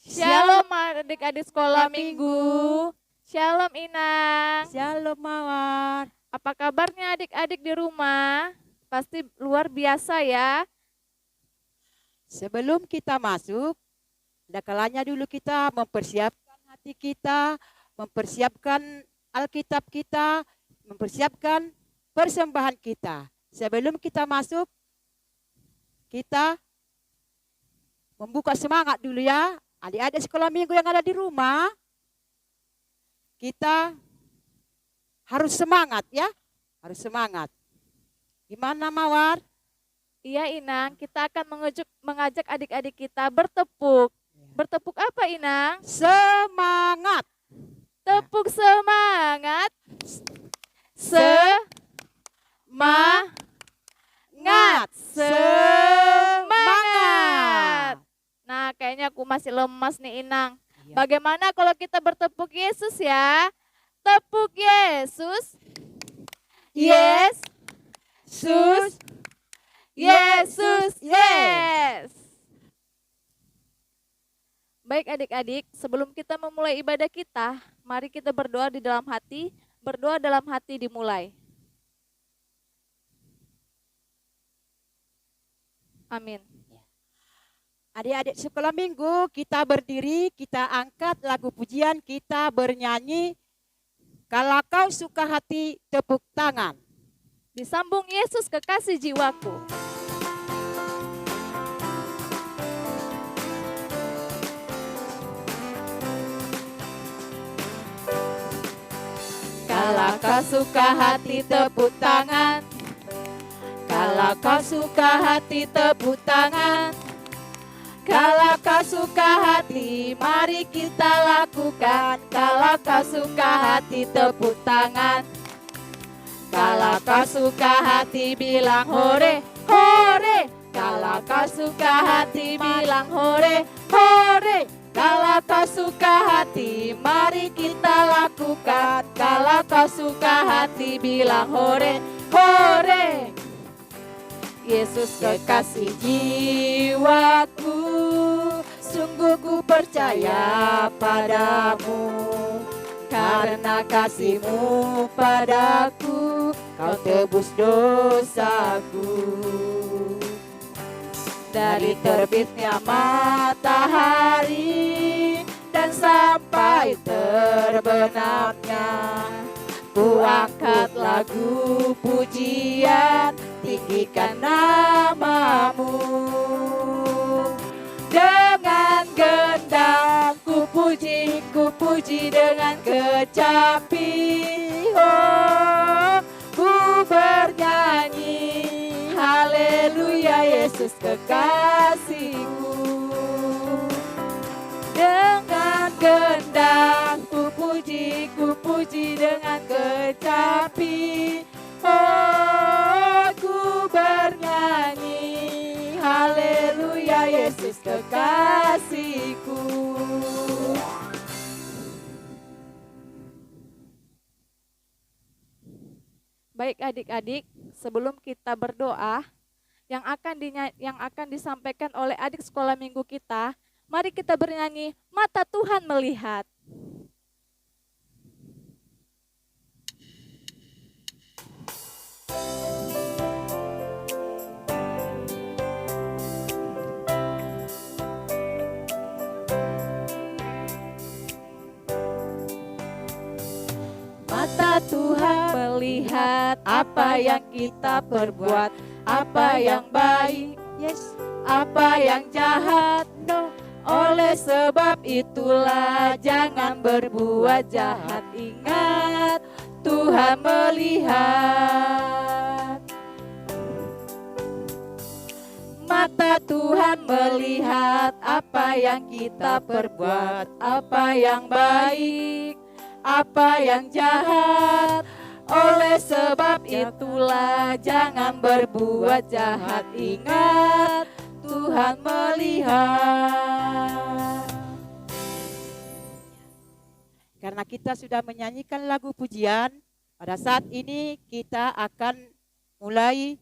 Shalom adik-adik sekolah minggu. Shalom Inang. Shalom Mawar. Apa kabarnya adik-adik di rumah? Pasti luar biasa ya. Sebelum kita masuk, ada kalanya dulu kita mempersiapkan hati kita, mempersiapkan Alkitab kita, mempersiapkan persembahan kita. Sebelum kita masuk, kita membuka semangat dulu ya. Adik-adik sekolah minggu yang ada di rumah, kita harus semangat ya. Harus semangat. Gimana Mawar? Iya Inang, kita akan mengajak adik-adik kita bertepuk. Bertepuk apa Inang? Semangat. Tepuk semangat. Semangat. Semangat. Nah, kayaknya aku masih lemas nih Inang. Iya. Bagaimana kalau kita bertepuk Yesus ya? Tepuk Yesus. Yes. Yesus. Yes. Baik adik-adik, sebelum kita memulai ibadah kita, mari kita berdoa di dalam hati. Berdoa dalam hati dimulai. Amin. Adik-adik sekolah minggu, kita berdiri, kita angkat lagu pujian, kita bernyanyi. Kalau kau suka hati, tepuk tangan. Disambung Yesus kekasih jiwaku. Kalau kau suka hati tepuk tangan. Kalau kau suka hati tepuk tangan. Kalau kau suka hati, mari kita lakukan. Kalau kau suka hati tepuk tangan. Kalau kau suka hati bilang hore, hore. Kalau kau suka hati bilang hore, hore. Kalau kau suka hati, mari kita lakukan. Kalau kau suka hati bilang hore, hore. Yesus kekasih jiwaku, sungguh ku percaya padamu. Karena kasih-Mu padaku, Kau tebus dosaku. Dari terbitnya matahari dan sampai terbenamnya, ku angkat lagu pujian, tinggikan nama-Mu. Dengan gendang ku puji dengan kecapi. Oh, ku bernyanyi, haleluya Yesus kekasihku. Dengan gendang ku puji dengan kecapi. Oh, ku bernyanyi, haleluya Yesus kekasihku. Baik adik-adik, sebelum kita berdoa, yang akan disampaikan oleh adik sekolah minggu kita, mari kita bernyanyi, mata Tuhan melihat. Mata Tuhan melihat apa yang kita perbuat, apa yang baik, Yes. apa yang jahat. No. Oleh sebab itulah jangan berbuat jahat. Ingat, Tuhan melihat. Mata Tuhan melihat apa yang kita perbuat, apa yang baik, apa yang jahat. Oleh sebab itulah jangan berbuat jahat. Ingat, Tuhan melihat. Karena kita sudah menyanyikan lagu pujian, pada saat ini kita akan mulai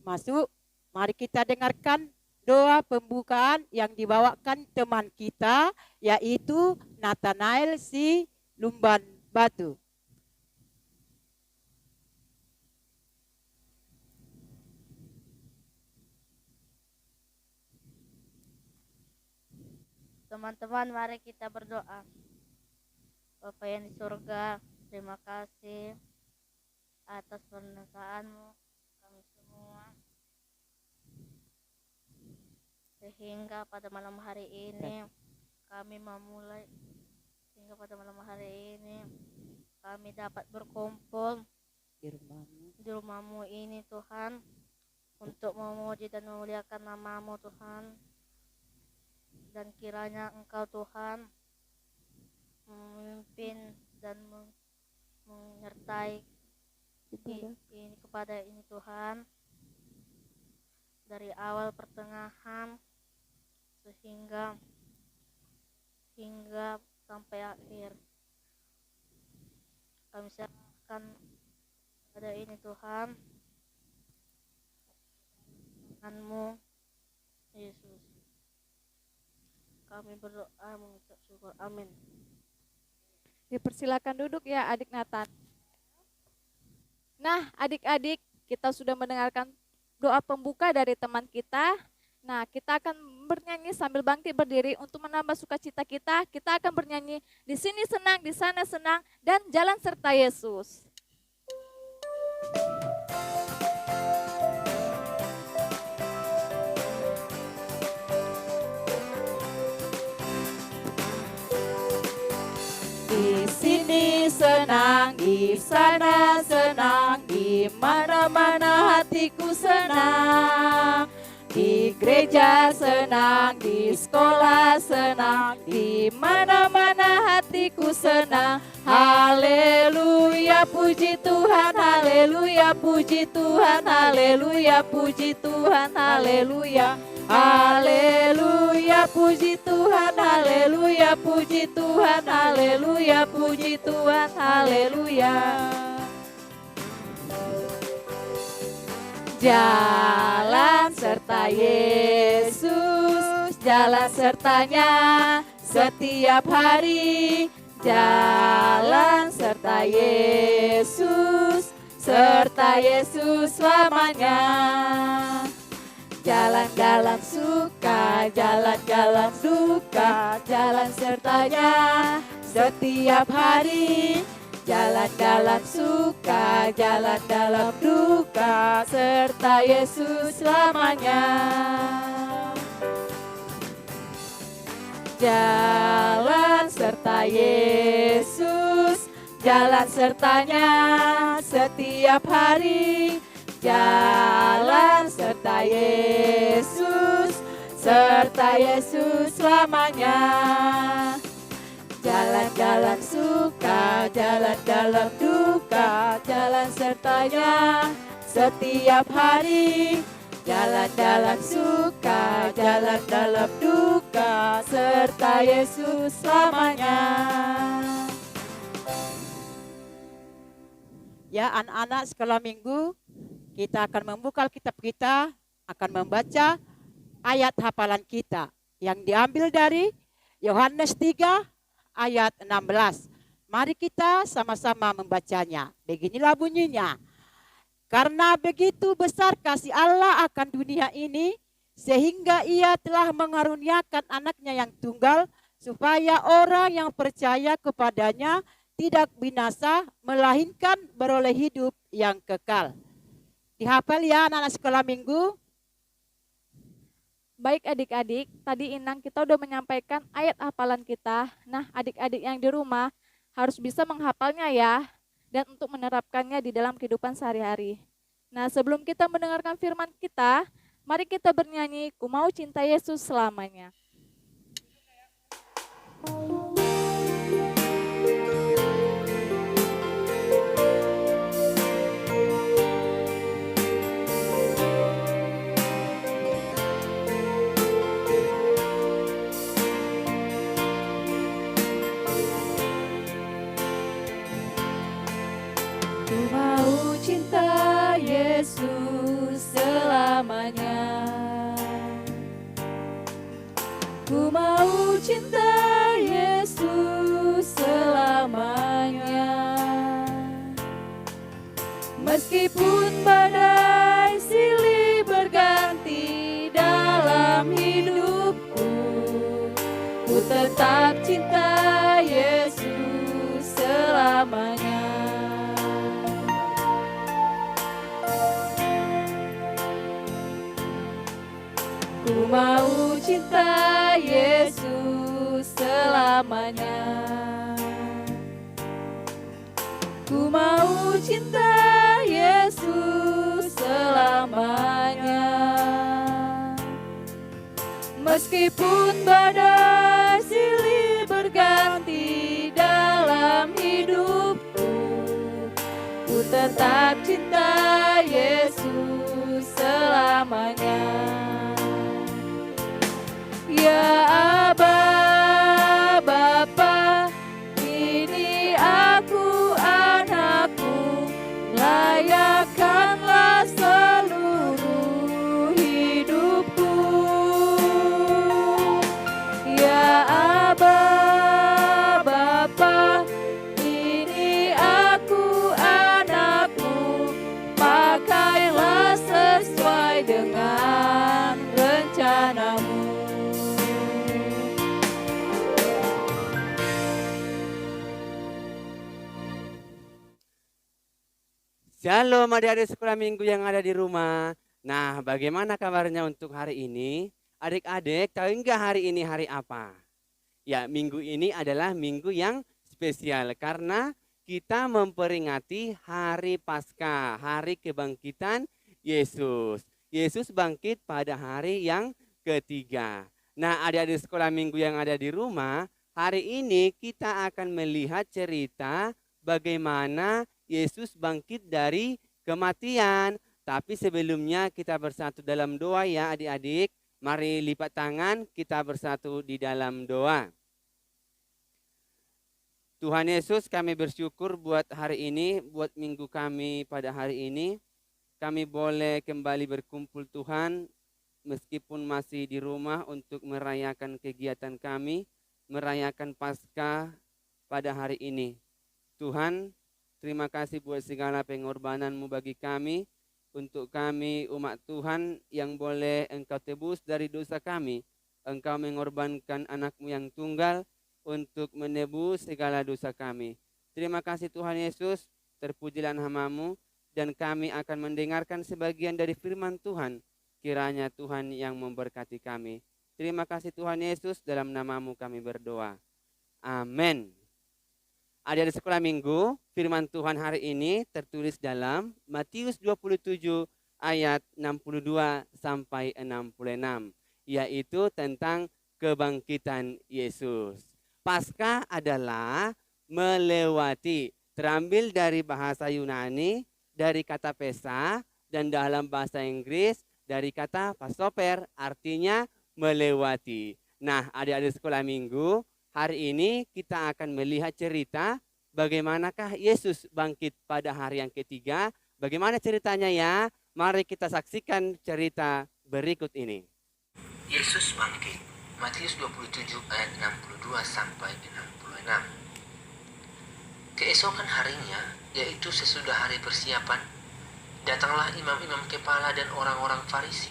masuk. Mari kita dengarkan doa pembukaan yang dibawakan teman kita, yaitu Nathanael si Lumban Batu. Teman-teman, mari kita berdoa. Bapa yang di surga, terima kasih atas penyertaan-Mu kami semua. Sehingga pada malam hari ini kami dapat berkumpul di rumah-Mu ini Tuhan, untuk memuji dan memuliakan nama-Mu Tuhan. Dan kiranya Engkau Tuhan memimpin dan menyertai ini kepada ini Tuhan, dari awal pertengahan hingga sampai akhir. Kami serahkan pada ini Tuhan, Tuhan-Mu Yesus. Kami berdoa mengucap syukur. Amin. Dipersilakan duduk ya adik Nathan. Nah adik-adik, kita sudah mendengarkan doa pembuka dari teman kita. Nah kita akan bernyanyi sambil bangkit berdiri untuk menambah sukacita kita. Kita akan bernyanyi di sini senang, di sana senang, dan jalan serta Yesus. Di sini senang, di sana senang, di mana-mana hatiku senang. Di gereja senang, di sekolah senang, di mana-mana hatiku senang. Haleluya, puji Tuhan, haleluya, puji Tuhan, haleluya, puji Tuhan, haleluya. Haleluya, puji Tuhan, haleluya, puji Tuhan, haleluya, puji Tuhan, haleluya. Jalan serta Yesus, jalan sertanya setiap hari. Jalan serta Yesus, serta Yesus selamanya. Jalan dalam suka, jalan dalam duka, jalan sertanya setiap hari. Jalan dalam suka, jalan dalam duka, serta Yesus selamanya. Jalan serta Yesus, jalan sertanya setiap hari. Jalan serta Yesus, serta Yesus selamanya. Jalan dalam suka, jalan dalam duka, jalan sertanya setiap hari. Jalan dalam suka, jalan dalam duka, serta Yesus selamanya. Ya, anak-anak sekolah minggu, kita akan membuka Alkitab kita, akan membaca ayat hafalan kita yang diambil dari Yohanes 3 ayat 16. Mari kita sama-sama membacanya. Beginilah bunyinya. Karena begitu besar kasih Allah akan dunia ini, sehingga Ia telah mengaruniakan anaknya yang tunggal, supaya orang yang percaya kepadanya tidak binasa, melainkan beroleh hidup yang kekal. Dihafal ya anak-anak sekolah minggu. Baik adik-adik, tadi Inang kita udah menyampaikan ayat hafalan kita. Nah adik-adik yang di rumah harus bisa menghafalnya ya, dan untuk menerapkannya di dalam kehidupan sehari-hari. Nah sebelum kita mendengarkan firman kita, mari kita bernyanyi, Ku Mau Cinta Yesus Selamanya. Ku mau cinta Yesus selamanya. Ku mau cinta Yesus selamanya. Meskipun badai silih berganti dalam hidupku, ku tetap cinta Yesus selamanya. Ku mau cinta Yesus selamanya. Ku mau cinta Yesus selamanya. Meskipun badai silih berganti dalam hidupku, ku tetap cinta Yesus selamanya. Ya Aba, Bapa, ini aku anakmu, layakkanlah seluruh hidupku. Ya Aba, Bapa, ini aku anakmu, pakailah sesuai dengan rencanamu. Shalom adik-adik sekolah minggu yang ada di rumah. Nah, bagaimana kabarnya untuk hari ini? Adik-adik, tahu nggak hari ini hari apa? Ya, minggu ini adalah minggu yang spesial karena kita memperingati hari Paskah, hari kebangkitan Yesus. Yesus bangkit pada hari yang ketiga. Nah, adik-adik sekolah minggu yang ada di rumah, hari ini kita akan melihat cerita bagaimana Yesus bangkit dari kematian. Tapi sebelumnya kita bersatu dalam doa ya adik-adik. Mari lipat tangan, kita bersatu di dalam doa. Tuhan Yesus, kami bersyukur buat hari ini, buat minggu kami pada hari ini. Kami boleh kembali berkumpul Tuhan, meskipun masih di rumah untuk merayakan kegiatan kami, merayakan Paskah pada hari ini. Tuhan, terima kasih buat segala pengorbanan-Mu bagi kami, untuk kami umat Tuhan yang boleh Engkau tebus dari dosa kami. Engkau mengorbankan anak-Mu yang tunggal untuk menebus segala dosa kami. Terima kasih Tuhan Yesus, terpujilah nama-Mu, dan kami akan mendengarkan sebagian dari firman Tuhan. Kiranya Tuhan yang memberkati kami. Terima kasih Tuhan Yesus, dalam nama-Mu kami berdoa. Amin. Adik-adik sekolah minggu, firman Tuhan hari ini tertulis dalam Matius 27 ayat 62 sampai 66, yaitu tentang kebangkitan Yesus. Paskah adalah melewati, terambil dari bahasa Yunani, dari kata pesa, dan dalam bahasa Inggris dari kata pasoper, artinya melewati. Nah, adik-adik sekolah minggu, hari ini kita akan melihat cerita bagaimanakah Yesus bangkit pada hari yang ketiga. Bagaimana ceritanya ya? Mari kita saksikan cerita berikut ini. Yesus bangkit. Matius 27 ayat 62 sampai 66. Keesokan harinya, yaitu sesudah hari persiapan, datanglah imam-imam kepala dan orang-orang Farisi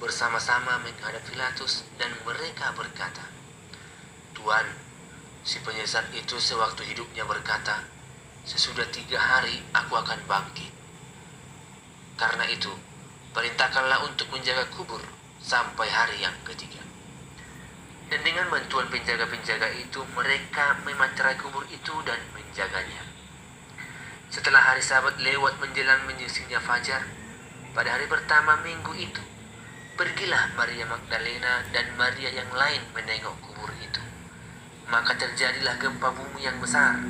bersama-sama menghadap Pilatus, dan mereka berkata, Tuan, si penyesat itu sewaktu hidupnya berkata, sesudah 3 hari aku akan bangkit. Karena itu, perintahkanlah untuk menjaga kubur sampai hari yang ketiga. Dan dengan bantuan penjaga-penjaga itu, mereka memanterai kubur itu dan menjaganya. Setelah hari Sabat lewat menjelang menyingsingnya fajar, pada hari pertama minggu itu, pergilah Maria Magdalena dan Maria yang lain menengok kubur itu. Maka terjadilah gempa bumi yang besar,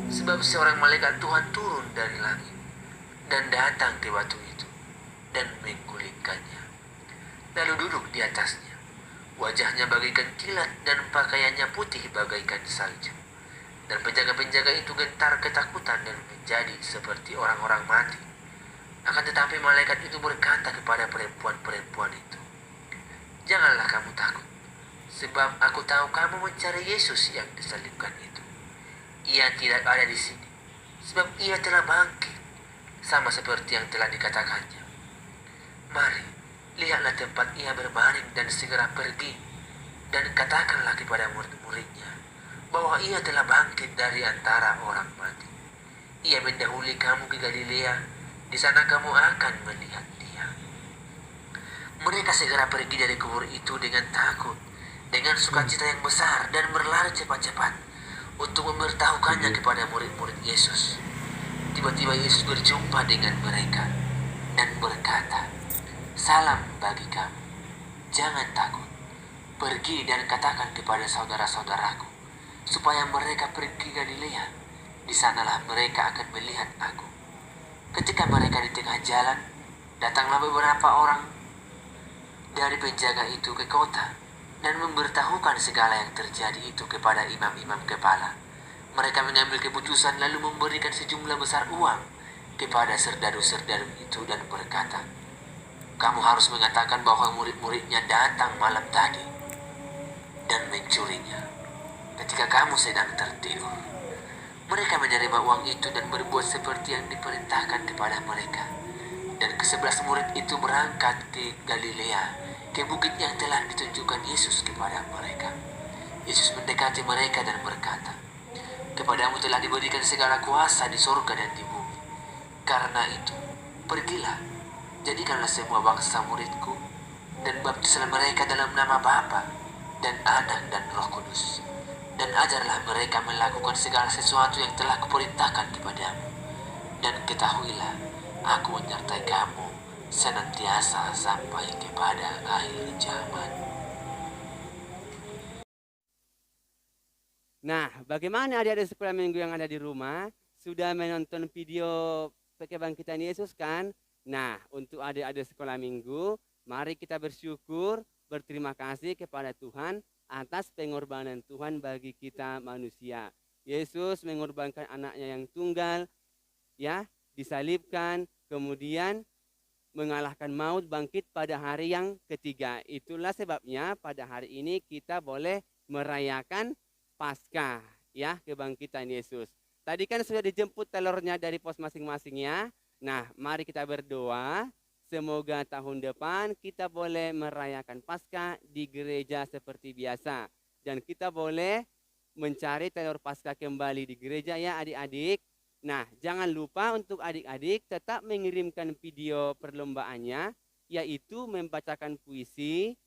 sebab seorang malaikat Tuhan turun dari langit dan datang ke batu itu dan menggulingkannya, lalu duduk di atasnya. Wajahnya bagaikan kilat dan pakaiannya putih bagaikan salju. Dan penjaga-penjaga itu gentar ketakutan dan menjadi seperti orang-orang mati. Akan tetapi malaikat itu berkata kepada perempuan-perempuan itu, Janganlah kamu takut, sebab aku tahu kamu mencari Yesus yang disalibkan itu. Ia tidak ada di sini, sebab ia telah bangkit, sama seperti yang telah dikatakannya. Mari, lihatlah tempat ia berbaring dan segera pergi, dan katakanlah kepada murid-muridnya bahwa ia telah bangkit dari antara orang mati. Ia mendahului kamu ke Galilea, di sana kamu akan melihat dia. Mereka segera pergi dari kubur itu dengan takut, dengan sukacita yang besar, dan berlari cepat-cepat untuk memberitahukannya kepada murid-murid Yesus. Tiba-tiba Yesus berjumpa dengan mereka dan berkata, "Salam bagi kamu, jangan takut. Pergi dan katakan kepada saudara-saudaraku, supaya mereka pergi ke Galilea. Di sanalah mereka akan melihat aku." Ketika mereka di tengah jalan, datanglah beberapa orang dari penjaga itu ke kota dan memberitahukan segala yang terjadi itu kepada imam-imam kepala. Mereka mengambil keputusan lalu memberikan sejumlah besar uang kepada serdadu-serdadu itu dan berkata, "Kamu harus mengatakan bahwa murid-muridnya datang malam tadi dan mencurinya ketika kamu sedang tertidur." Mereka menerima uang itu dan berbuat seperti yang diperintahkan kepada mereka. Dan ke-11 murid itu berangkat ke Galilea, ke bukit yang telah ditunjukkan Yesus kepada mereka. Yesus mendekati mereka dan berkata, "Kepadamu telah diberikan segala kuasa di surga dan di bumi. Karena itu, pergilah, jadikanlah semua bangsa muridku, dan baptislah mereka dalam nama Bapa dan Anak dan Roh Kudus. Dan ajarlah mereka melakukan segala sesuatu yang telah kuperintahkan kepadamu. Dan ketahuilah, aku menyertai kamu senantiasa sampai kepada akhir zaman." Nah, bagaimana adik-adik sekolah minggu yang ada di rumah? Sudah menonton video kebangkitan Yesus kan? Nah, untuk adik-adik sekolah minggu, mari kita bersyukur, berterima kasih kepada Tuhan atas pengorbanan Tuhan bagi kita manusia. Yesus mengorbankan anaknya yang tunggal, ya, disalibkan, kemudian mengalahkan maut, bangkit pada hari yang ketiga. Itulah sebabnya pada hari ini kita boleh merayakan Paskah, ya, kebangkitan Yesus. Tadi kan sudah dijemput telurnya dari pos masing-masing ya. Nah, mari kita berdoa. Semoga tahun depan kita boleh merayakan Paskah di gereja seperti biasa. Dan kita boleh mencari telur Paskah kembali di gereja ya adik-adik. Nah, jangan lupa untuk adik-adik tetap mengirimkan video perlombaannya, yaitu membacakan puisi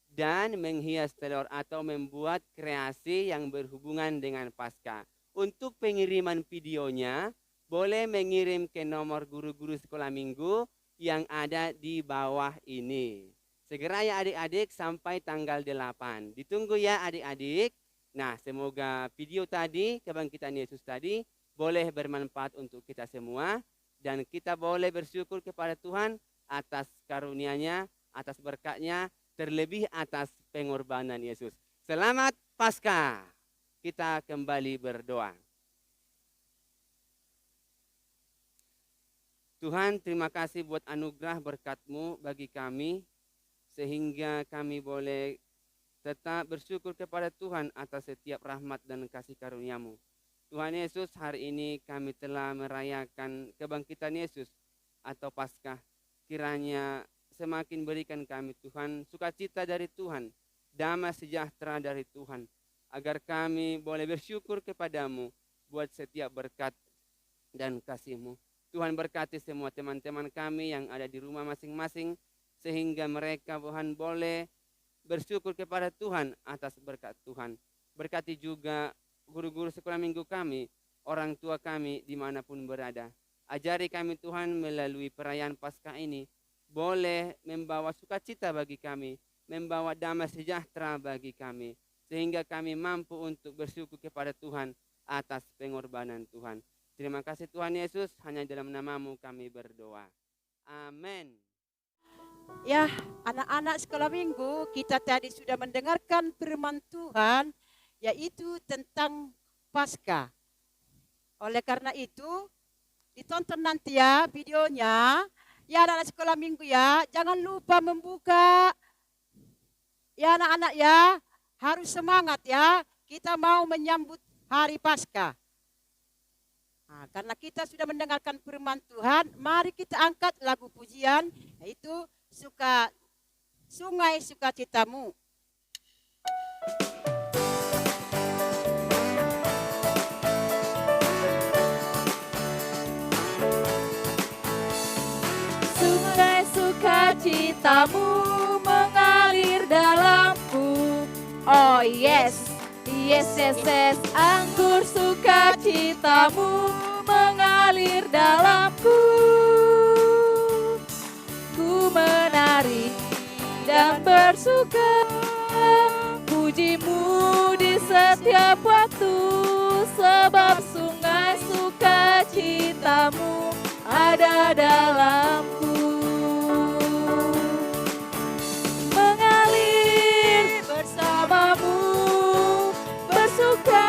dan menghias telur atau membuat kreasi yang berhubungan dengan Paskah. Untuk pengiriman videonya, boleh mengirim ke nomor guru-guru sekolah minggu yang ada di bawah ini. Segera ya adik-adik sampai tanggal 8. Ditunggu ya adik-adik. Nah, semoga video tadi, kebangkitan Yesus tadi, boleh bermanfaat untuk kita semua. Dan kita boleh bersyukur kepada Tuhan atas karunia-Nya, atas berkat-Nya, terlebih atas pengorbanan Yesus. Selamat Paskah. Kita kembali berdoa. Tuhan, terima kasih buat anugerah berkat-Mu bagi kami, sehingga kami boleh tetap bersyukur kepada Tuhan atas setiap rahmat dan kasih karunia-Mu. Tuhan Yesus, hari ini kami telah merayakan kebangkitan Yesus atau Paskah. Kiranya semakin berikan kami Tuhan sukacita dari Tuhan, damai sejahtera dari Tuhan, agar kami boleh bersyukur kepadamu buat setiap berkat dan kasih-Mu. Tuhan berkati semua teman-teman kami yang ada di rumah masing-masing, sehingga mereka Tuhan boleh bersyukur kepada Tuhan atas berkat Tuhan. Berkati juga guru-guru sekolah minggu kami, orang tua kami dimanapun berada. Ajari kami Tuhan melalui perayaan Paskah ini, boleh membawa sukacita bagi kami, membawa damai sejahtera bagi kami, sehingga kami mampu untuk bersyukur kepada Tuhan atas pengorbanan Tuhan. Terima kasih Tuhan Yesus, hanya dalam nama-Mu kami berdoa. Amin. Ya, anak-anak sekolah minggu, kita tadi sudah mendengarkan firman Tuhan, yaitu tentang Paskah. Oleh karena itu, ditonton nanti ya videonya. Ya anak-anak sekolah minggu ya, jangan lupa membuka. Ya anak-anak ya, harus semangat ya. Kita mau menyambut hari Paskah. Nah, karena kita sudah mendengarkan firman Tuhan, mari kita angkat lagu pujian, yaitu Sungai Sukacitamu. Sungai sukacitamu mengalir dalamku. Oh yes, yes, yes, yes. Anggur sukacitamu mengalir dalamku. Ku menari dan bersuka, pujimu di setiap waktu, sebab sungai sukacitamu ada dalamku. Mengalir bersamamu, bersuka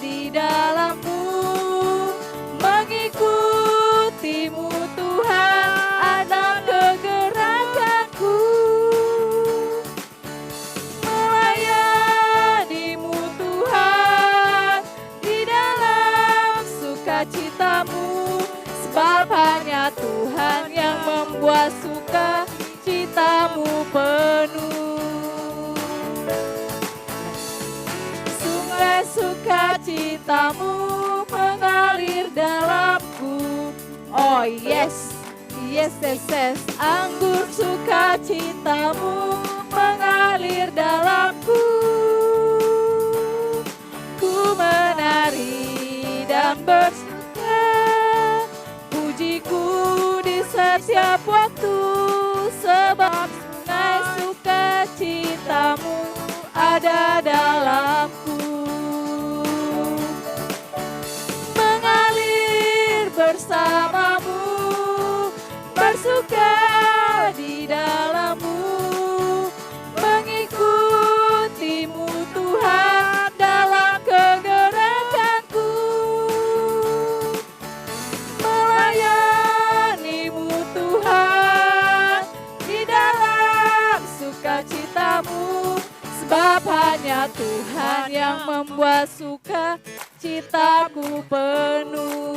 di dalammu, mengikutimu Tuhan ada kegerakanku. Melayanimu Tuhan di dalam sukacitamu, sebab hanya Tuhan yang membuat sukacitamu penuh. Sungai sukacitamu mengalir dalamku. Oh yes, yes, yes, yes. Anggur sukacitamu mengalir dalamku. Ku menari dan bersuka, pujiku di setiap waktu, sebab sungai sukacitamu ada dalamku. Mengalir bersamamu, bersuka di dalammu, mengikutimu Tuhan dalam kegerakanku. Melayanimu Tuhan di dalam sukacitamu, sebab hanya Tuhan yang membuat sukacitaku penuh.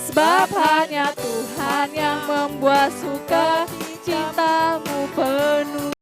Sebab hanya Tuhan yang membuat sukacitamu penuh.